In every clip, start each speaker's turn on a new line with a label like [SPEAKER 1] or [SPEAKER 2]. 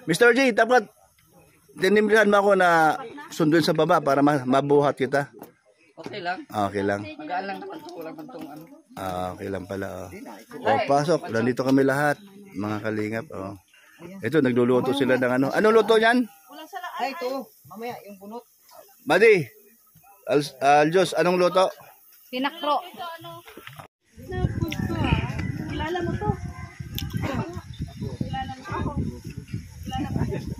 [SPEAKER 1] Mr. J, dapat dinimrihan mo ako na sundin sa baba para mabuhat kita.
[SPEAKER 2] Okay lang.
[SPEAKER 1] Okay lang.
[SPEAKER 2] Magaan lang naman ito. Walang pantong ano.
[SPEAKER 1] Okay lang pala. Pasok. Nandito kami lahat. Mga kalingap. Ito, nagluluto sila ng ano. Ano luto niyan?
[SPEAKER 2] Ay, ito. Mamaya, yung bunot.
[SPEAKER 1] Buddy. Aljos, anong luto?
[SPEAKER 3] Pinakro. Kilala mo to? Kilala mo ako? Kilala mo ako?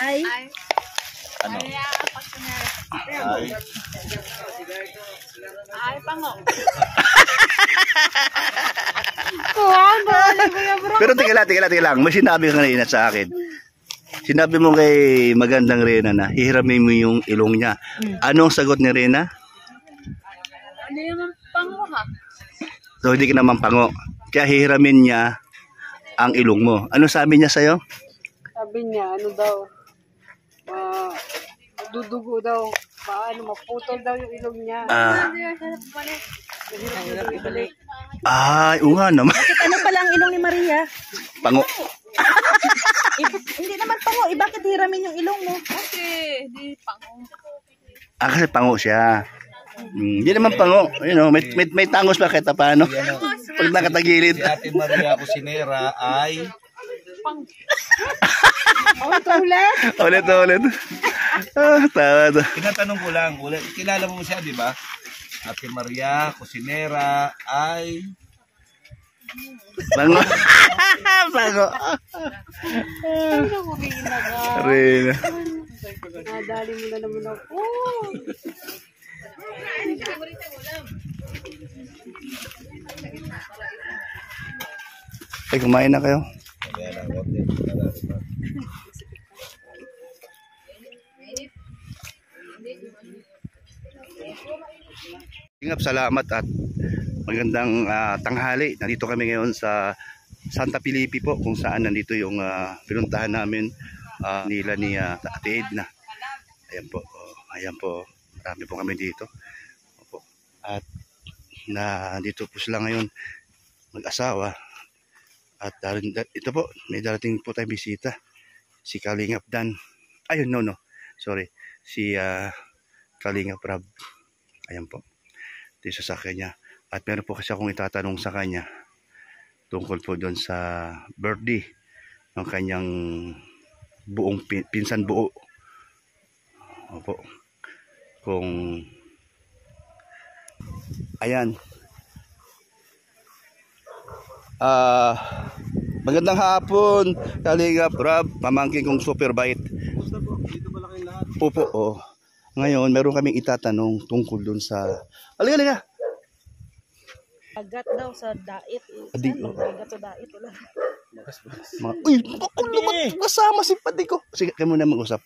[SPEAKER 3] Ay.
[SPEAKER 1] Ano?
[SPEAKER 3] Ay, pango.
[SPEAKER 1] Pero tigala lang. May sinabi ka kanina sa akin. Sinabi mo kay magandang Rena na hihiramin mo yung ilong niya. Anong sagot ni Rena?
[SPEAKER 3] Ano naman pango ha?
[SPEAKER 1] So hindi ka naman pango. Kaya hihiramin niya ang ilong mo. Ano sabi niya sa'yo?
[SPEAKER 4] Sabi niya, ano daw, dudugo daw, maputol daw yung ilong niya.
[SPEAKER 1] Oo nga naman.
[SPEAKER 3] Bakit ano pala ang ilong ni Maria?
[SPEAKER 1] Pango.
[SPEAKER 3] Hindi naman pango. Bakit hiramin yung ilong mo? Kasi di pango.
[SPEAKER 1] Kasi pango siya. Hindi naman pango. You know, may tangos pa kahit paano. Pag nakatagilid.
[SPEAKER 5] Si Ate Maria Cusinera ay...
[SPEAKER 1] Ulit. Tawa to.
[SPEAKER 5] Tinatanong ko lang, kilala mo siya, di ba? Ate Maria Cusinera ay...
[SPEAKER 1] Pango. Pango. Rena.
[SPEAKER 4] Nadali mo na naman ako.
[SPEAKER 1] Ay, kumain na kayo. Salamat at magandang tanghali. Nandito kami ngayon sa Santa Felipe po, kung saan nandito yung pinuntahan namin nila ni Ate Edna. Ayan po. Ayan po. Marami po kami dito. Opo. At nandito po sila ngayon mag-asawa. At ito po, may darating po tayong bisita. Si Kalingap Dan. Ayun, no. Sorry. Si Kalingap Rab. Ayan po. Ito yung sasakyan niya. At meron po kasi akong itatanong sa kanya tungkol po doon sa birthday ng kanyang buong pinsan buo. Opo. Kung ayan. Magandang hapon, Kalingap Rab, pamangkin kong super bait.
[SPEAKER 5] Dito pala kayong lahat.
[SPEAKER 1] Opo. Ngayon, meron kaming itatanong tungkol doon sa... Halika.
[SPEAKER 3] Agat daw sa dait. Agat sa dait.
[SPEAKER 1] Uy, kasama si pati ko. Sige, kayo muna mag-usap.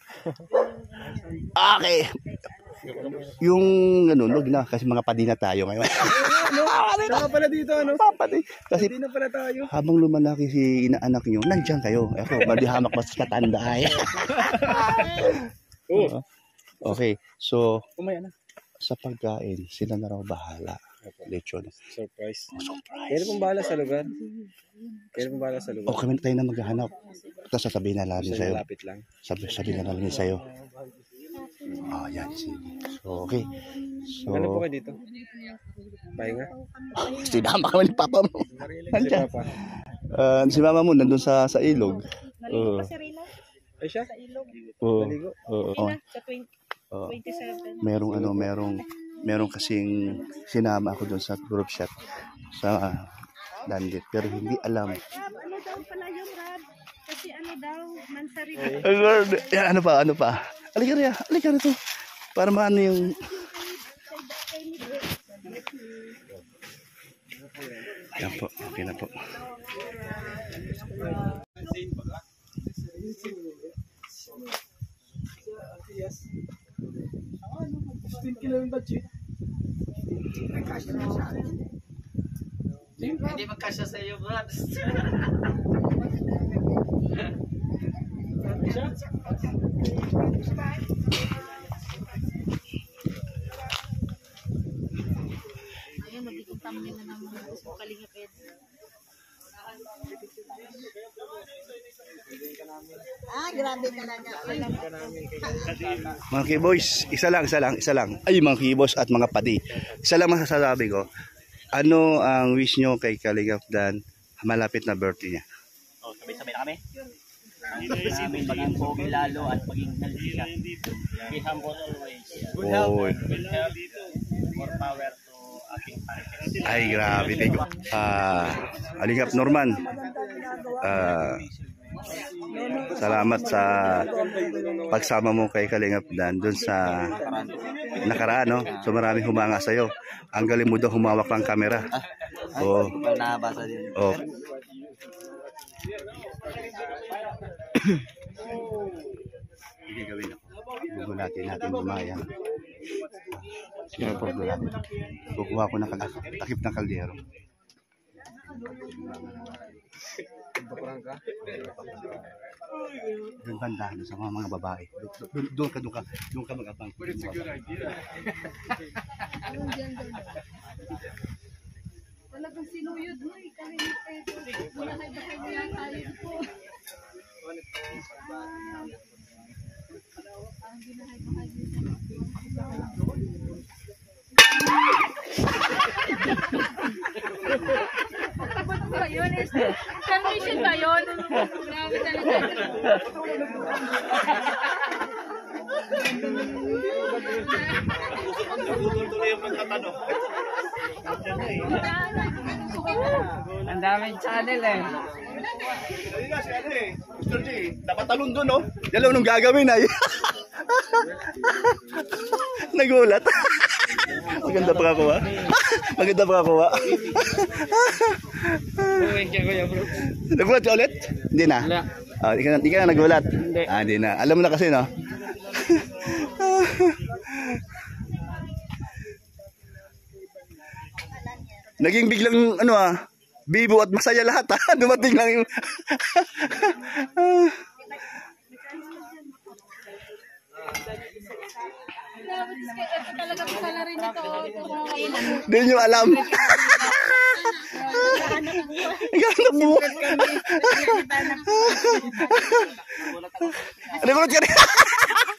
[SPEAKER 1] Okay. Yung ano, na kasi mga padi na tayo ngayon.
[SPEAKER 5] Saka pala dito, ano?
[SPEAKER 1] Padi. Kasi
[SPEAKER 5] Hindi na pala tayo.
[SPEAKER 1] habang lumalaki si inaanak nyo, nandyan kayo. Ako, mali hamak mas katanda. Okay, so sa pagkain, sila na raw bahala. Lechon.
[SPEAKER 5] Surprise.
[SPEAKER 1] Surprise.
[SPEAKER 5] Kaya pong bahala sa lugar.
[SPEAKER 1] O kami tayo na maghahanap. Tapos sasabihin na namin sa'yo.
[SPEAKER 5] Malapit lang.
[SPEAKER 1] Sabihin na namin sa'yo. Yan. So, okay. So,
[SPEAKER 5] Ano po kayo dito? Pahinga?
[SPEAKER 1] sinama kami ni Papa mo.
[SPEAKER 5] Si
[SPEAKER 1] Nandiyan.
[SPEAKER 5] Papa.
[SPEAKER 1] Si Mama mo nandun sa ilog.
[SPEAKER 3] Naligo pa si Rina
[SPEAKER 5] Ay siya?
[SPEAKER 3] sa ilog.
[SPEAKER 5] Naligo?
[SPEAKER 3] Sa 27.
[SPEAKER 1] Merong kasing sinama ako doon sa group shot sa Landit, pero hindi alam.
[SPEAKER 3] Rab, ano daw pala yung Rab? Kasi ano daw, mansari.
[SPEAKER 1] Ano pa? Halika rito. Para maano yung... Ayan po, okay na po.
[SPEAKER 2] Hindi magkasya sa iyo, Brad.
[SPEAKER 3] Hindi ko thumbnail na ng mga gusto Kalingap Ed.
[SPEAKER 4] Grabe talaga.
[SPEAKER 1] Mga keyboys, isa lang. Ay, mga keyboys at mga padi. Isa lang masasabi ko. Ano ang wish nyo kay Kalingap Dan malapit na birthday niya?
[SPEAKER 2] Oh, sabay-sabay na kami. Namin maging pogi lalo at maging healthy siya. Be humble always.
[SPEAKER 1] Good health.
[SPEAKER 2] Good health. More power to aking parents.
[SPEAKER 1] Ay, grabe. Kalingap Norman. Salamat sa pagsama mo kay Kalingap Dan doon sa nakaraan, no? So maraming humanga sa iyo. Ang galing mo daw humawak ng camera. Oo.
[SPEAKER 2] Nabasa din.
[SPEAKER 1] Oh. Hindi gawin ako. Gugulatin natin lumaya. Kukuha ko ng takip ng kaldero. Doon banda, doon sa mga babae. Doon ka mag-abang.
[SPEAKER 3] Talagang sinuyod mo eh. Kalingap Ed. Malaki-bakay mo yan tayo po. Parang binahay-bahay mo. Ano ba yun? Transmission ba yun? Grabe talaga.
[SPEAKER 2] Ang daming channel eh.
[SPEAKER 1] Mr. J, dapat talon doon, no? Dalaw nung gagawin ay. Nagulat. Maganda pa ako, ha? Maganda pa ako, ha? Nagulat ka ulit? Hindi na? Hindi ka na nagulat? Hindi. Hindi na. Alam mo na kasi, no? Naging biglang, bibo at masaya lahat, ha? Dumating lang yung...
[SPEAKER 3] Ito talaga pala rin ito.
[SPEAKER 1] Hindi nyo alam. Ikaw na po. Nagulat ka rin.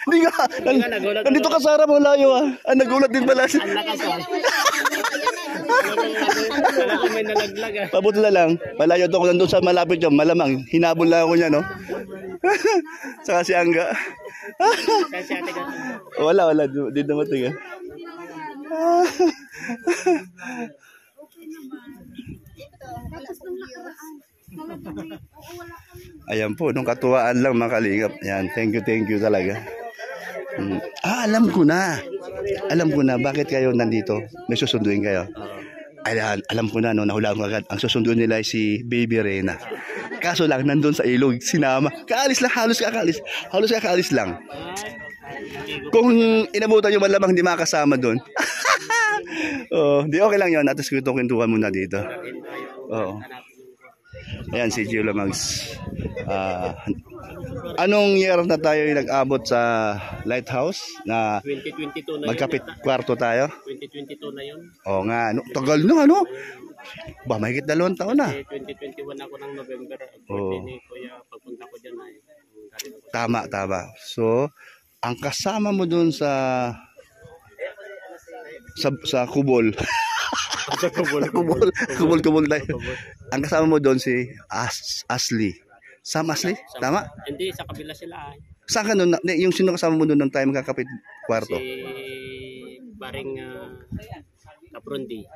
[SPEAKER 1] Hindi nga. Nandito ka sa harap, malayo, ah. Nagulat din pala. Pabutla lang. Malayo to ko nandun sa malapit yun. Malamang. Hinabol lang ako niya, no? Saka si Angga. Wala. Di dumating, ah. Ayan po, nung katuwaan lang mga Kalingap. Ayan, thank you talaga. Alam ko na bakit kayo nandito. May susunduin kayo. Ayan, alam ko na, no, nahulaan ko agad. Ang susunduin nila ay si Baby Reyna. Kaso lang, nandun sa ilog, sinama. Kaalis lang, halos kakaalis lang. Kung inabutan yung malamang hindi makasama doon. Di okay lang yun. At least kwentuhan muna dito. Oo. Ayan si Gio Lamags. Anong year na tayo nag-abot sa Lighthouse na
[SPEAKER 2] 2022 na
[SPEAKER 1] magkapit kwarto tayo?
[SPEAKER 2] 2022 na yun.
[SPEAKER 1] Oo nga, tagal na, ano? Ba, mahigit 2 taon na.
[SPEAKER 2] 2021 ako ng November. Kuya, pagpunta ko dyan ay.
[SPEAKER 1] Tama. So, ang kasama mo dun sa kubol. Kubol tayo. Ang kasama mo doon si Ashley. Sam Ashley? Tama?
[SPEAKER 2] Hindi, sa kabila sila ay.
[SPEAKER 1] Saan ka nun? Yung sino kasama mo doon nung tayo magkakapit kwarto?
[SPEAKER 2] Si Baring Kaprundi.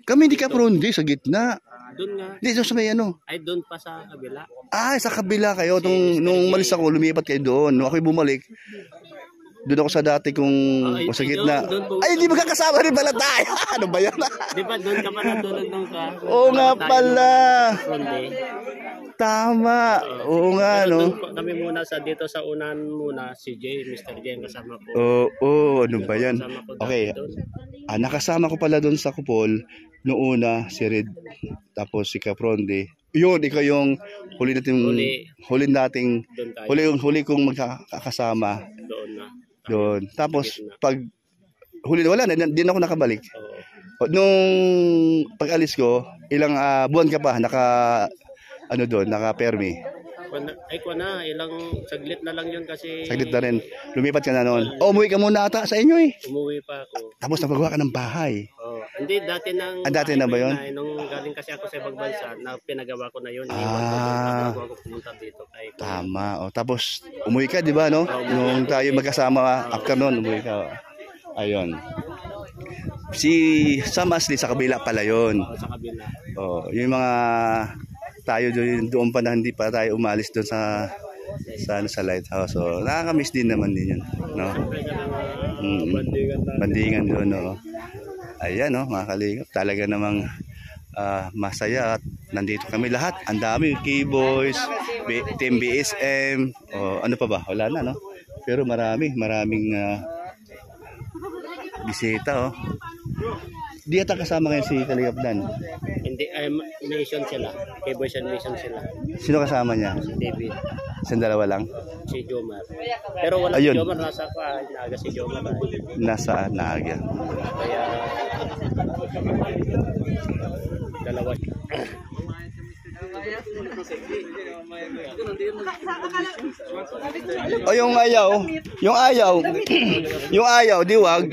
[SPEAKER 1] Kami hindi Kaprundi, sa gitna.
[SPEAKER 2] Doon nga.
[SPEAKER 1] Hindi, doon sa may ano.
[SPEAKER 2] Ay, doon pa sa kabila.
[SPEAKER 1] Sa kabila kayo. Nung umalis ako, lumipat kayo doon. Nung ako'y bumalik, doon ako sa dati kung sa gitna. Ay, hindi magkakasama rin pala tayo. Ano ba yan?
[SPEAKER 2] Di ba doon ka pa natulog nung ka?
[SPEAKER 1] Oo nga pala. Tama. Oo nga, no?
[SPEAKER 2] Kami muna dito sa unan muna, si Mr. J ang kasama ko.
[SPEAKER 1] Oo, ano ba yan? Okay. Nakasama ko pala doon sa kupol. Noong una, si Red. Tapos si Capronde. Yun, ikaw yung huli kong magkakasama.
[SPEAKER 2] Doon na.
[SPEAKER 1] Doon. Tapos, pag huli na wala, hindi na ako nakabalik. Nung pag-alis ko, ilang buwan ka pa naka-permi.
[SPEAKER 2] Ilang saglit na lang yun kasi
[SPEAKER 1] Saglit na rin. Lumipat ka na noon. Umuwi ka muna ata sa inyo eh.
[SPEAKER 2] umuwi pa ako.
[SPEAKER 1] Tapos napagawa ka ng bahay.
[SPEAKER 2] Hindi, dati nang...
[SPEAKER 1] Dati na ba yun?
[SPEAKER 2] Nung galing kasi ako sa ibang bansa, na pinagawa ko na yun. Bago ako pumunta dito.
[SPEAKER 1] Tama. Tapos umuwi ka, di ba, no? Nung tayo magkasama after noon, umuwi ka. Ayun. Si Sam Ashley sa kabila pala yun.
[SPEAKER 2] Sa kabila.
[SPEAKER 1] Yung mga tayo doon pa na hindi pa tayo umalis doon sa lighthouse. So nakaka-miss din naman din yun, no? Bandingan doon, no. Ayan, no, mga kalingap. Talaga namang masaya at nandito kami lahat. Ang dami, K-Boys, Team BSM, ano pa ba? Wala na, no? Pero maraming bisita, Di ata kasama ngayon si Kalingap Dan.
[SPEAKER 2] Hindi, mission sila. K-Boys and mission sila.
[SPEAKER 1] Sino kasama niya?
[SPEAKER 2] Si David.
[SPEAKER 1] Isang dalawa lang?
[SPEAKER 2] Si Jomar. Pero wala
[SPEAKER 1] Ayun.
[SPEAKER 2] si Jomar, nasa pa. Naaga si Jomar.
[SPEAKER 1] Nasa Naga.
[SPEAKER 2] Kaya, dalawa.
[SPEAKER 1] Yung ayaw, di wag.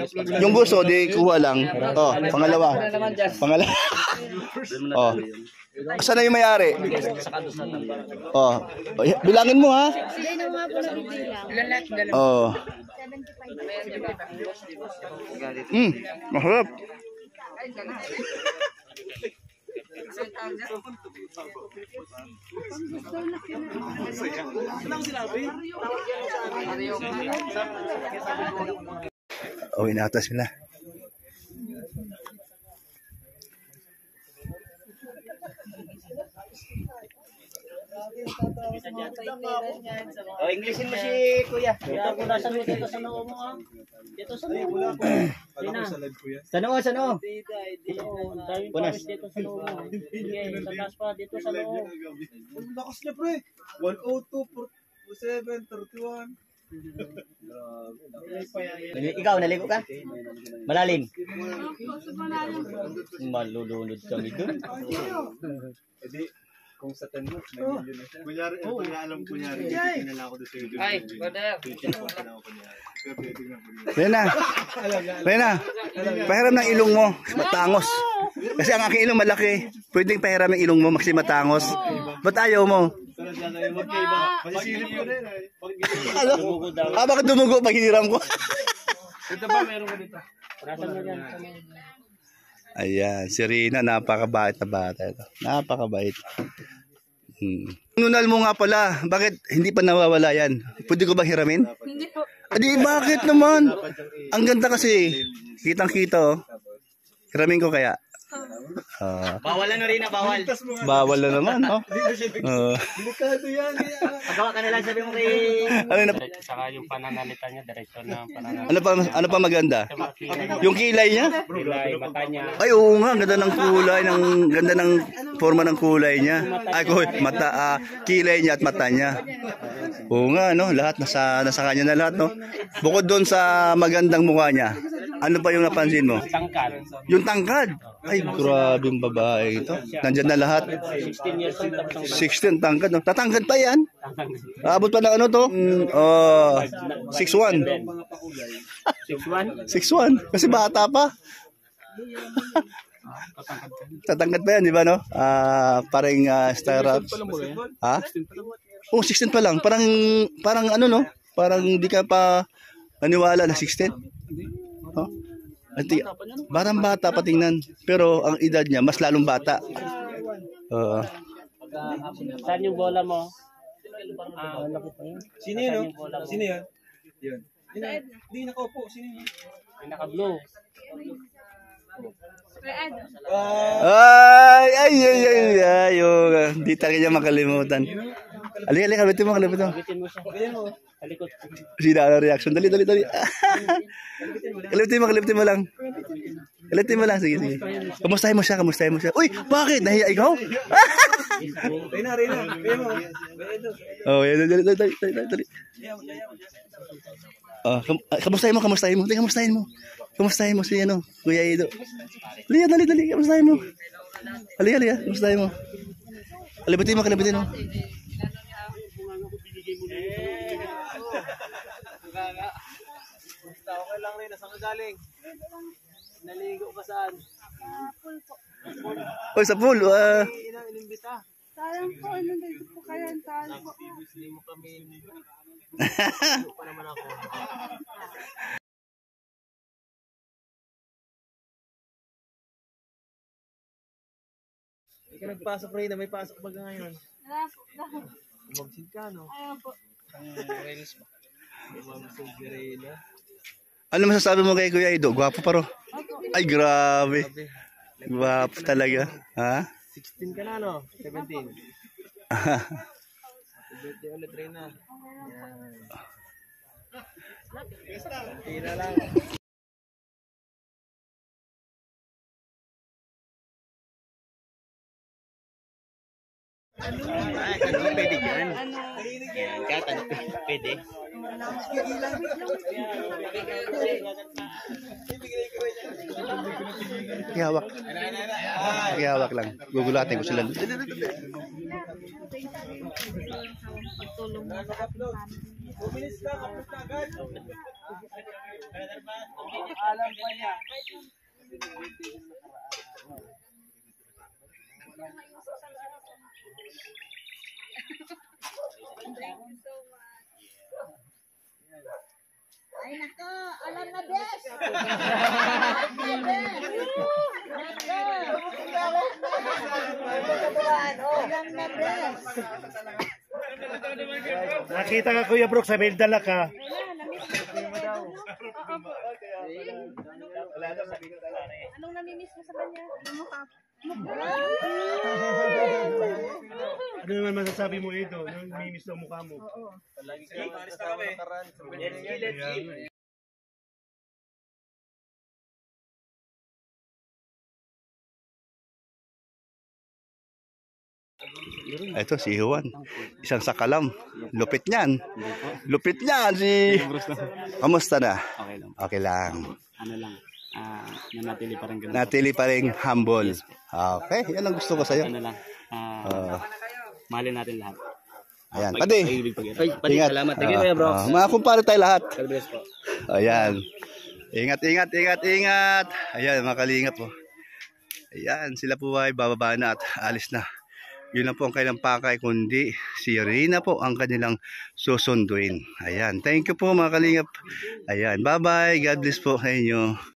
[SPEAKER 1] Yung gusto, di kuha lang. Pangalawa. Saan na yung mayari? Bilangin mo, ha? Masarap. Inata sila.
[SPEAKER 2] Englishin mo si Kuya. Kaya punasan mo dito sa noo mo, Dito sa noo mo. Sa noo, sa noo. Punas. Dito sa noo mo. Sige, sa taas pa, dito sa noo.
[SPEAKER 5] Lakas niya, pre. 102, 47, 31.
[SPEAKER 2] Ikaw, naligo ka? Malalim. Malulunod kami dun.
[SPEAKER 5] Kung sa 10 months, may million na siya. Kunyari, alam ko kunyari, pinala ako doon sa YouTube.
[SPEAKER 4] Ay, brother.
[SPEAKER 1] Rena, pahiram ng ilong mo, matangos. Kasi ang aking ilong malaki. Pwedeng pahiram ng ilong mo, kasi matangos. Ba't ayaw mo? Bakit dumugo pag hiniram ko?
[SPEAKER 5] Ito ba, meron ko dito?
[SPEAKER 1] Ayan, si Rina, napakabait na bata ito. Napakabait. Nunal mo nga pala, bakit hindi pa nawawala yan? Pwede ko ba hiramin?
[SPEAKER 3] Hindi po.
[SPEAKER 1] Adi, bakit naman? Ang ganda kasi. Kitang-kita, Hiramin ko kaya.
[SPEAKER 2] Bawal na rin na, bawal.
[SPEAKER 1] Bawal na naman,
[SPEAKER 5] Delikado yan.
[SPEAKER 2] Pagawa ka na lang, sabi mo kay...
[SPEAKER 1] Ano na?
[SPEAKER 2] Saka yung pananalita niya, direkto na pananalita.
[SPEAKER 1] Ano pa maganda? Yung kilay niya?
[SPEAKER 2] Kilay, mata niya.
[SPEAKER 1] Ay, oo nga, ganda ng kulay, ganda ng forma ng kulay niya. Ay, mata, kilay niya at mata niya. Oo nga, no, lahat nasa kanya na lahat, no. Bukod doon sa magandang mukha niya, ano pa yung napansin mo?
[SPEAKER 2] Tangkad.
[SPEAKER 1] Yung tangkad. Ay, grabing babae ito. Nandyan na lahat.
[SPEAKER 2] 16 years old.
[SPEAKER 1] 16 tangkad, no. Tatangkad pa yan. Abot pa ng ano to? 6'1".
[SPEAKER 2] 6'1"?
[SPEAKER 1] 6'1". Kasi bata pa. Tatangkad pa yan, di ba, no? Parang startups. Ha? 16 pa lang. Parang ano, no? Parang hindi ka pa naniwala na 16. Parang bata pa tingnan. Pero ang edad niya, mas lalong bata.
[SPEAKER 2] Saan yung bola mo?
[SPEAKER 5] Sino yun? Sino yun? Yun. Hindi nakaupo. Sino yun?
[SPEAKER 2] Yung naka-blue.
[SPEAKER 1] Ay. Hindi talaga niya makalimutan. Alika, kabitin mo.
[SPEAKER 2] Bitin mo siya. Talikot.
[SPEAKER 1] Sina ang reaction. Dali. Kalimutin mo lang. Sige. Kamustahin mo siya. Uy, bakit? Nahiya ikaw?
[SPEAKER 5] Rina.
[SPEAKER 1] Dali. Kamustahin mo. Kamustahin mo. Kumustahin mo si ano, Kuya Ido. Halika, dali. Kumustahin mo. Halika. Kumustahin mo. Kalibutin mo.
[SPEAKER 2] Okay lang rin, nasaan ka galing? Naligo ka saan?
[SPEAKER 1] Oy, sa pool.
[SPEAKER 2] Inimbita.
[SPEAKER 3] Sayang po, ano dito po kayo ang talo po.
[SPEAKER 2] Hindi mo kami pa naman ako. Hindi ka nagpasok rin na may pasok ba ngayon?
[SPEAKER 3] Wala po.
[SPEAKER 2] Magsid ka, no?
[SPEAKER 3] Ayaw po.
[SPEAKER 2] Magsid ka rin, ha?
[SPEAKER 1] Ano masasabi mo kay Kuya Ido? Gwapo pa ro. Ay, grabe. Gwapo talaga. Ha?
[SPEAKER 2] 16 ka na, no? 17. Birthday ulit rin na. Tira lang. Pwede yan. Yan, kahit ano pwede.
[SPEAKER 1] Hawak lang. Gugulatin ko sila.
[SPEAKER 3] Pagtulong mo sa ating family.
[SPEAKER 2] 2 minutes lang, kapit na agad.
[SPEAKER 4] Alam pa niya.
[SPEAKER 3] Ay nako, alam na bes. Alam na bes.
[SPEAKER 6] Nakita ka Kuya Brooks, sabi dala ka.
[SPEAKER 3] Anong namimiss mo sa kanya? Yung mukha.
[SPEAKER 6] Ano naman masasabi mo ito? Nung mimiss ng mukha mo?
[SPEAKER 2] Lagi ka naman kasama ng karan. Let's go.
[SPEAKER 1] Ito si Juan. Isang sakalam. Lupit niyan. Si... Kamusta na?
[SPEAKER 7] Okay lang.
[SPEAKER 1] Okay lang.
[SPEAKER 7] Ano lang, nanatili pa rin ganun.
[SPEAKER 1] Natili pa rin humble. Okay, yan ang gusto ko sa'yo.
[SPEAKER 7] Ano lang, mahalin natin lahat.
[SPEAKER 1] Ayan, pati. Ingat.
[SPEAKER 2] Salamat. Thank you, Kuya Brooks.
[SPEAKER 1] Mga kumpare tayo lahat.
[SPEAKER 2] God bless po.
[SPEAKER 1] Ayan. Ingat. Ayan, mga kalingap po. Ayan, sila po ay bababa na at alis na. Yun na po ang kailang pakay, kundi si Rina po ang kanilang susunduin. Ayan, thank you po mga kalingap. Ayan, bye-bye. God bless po sa inyo.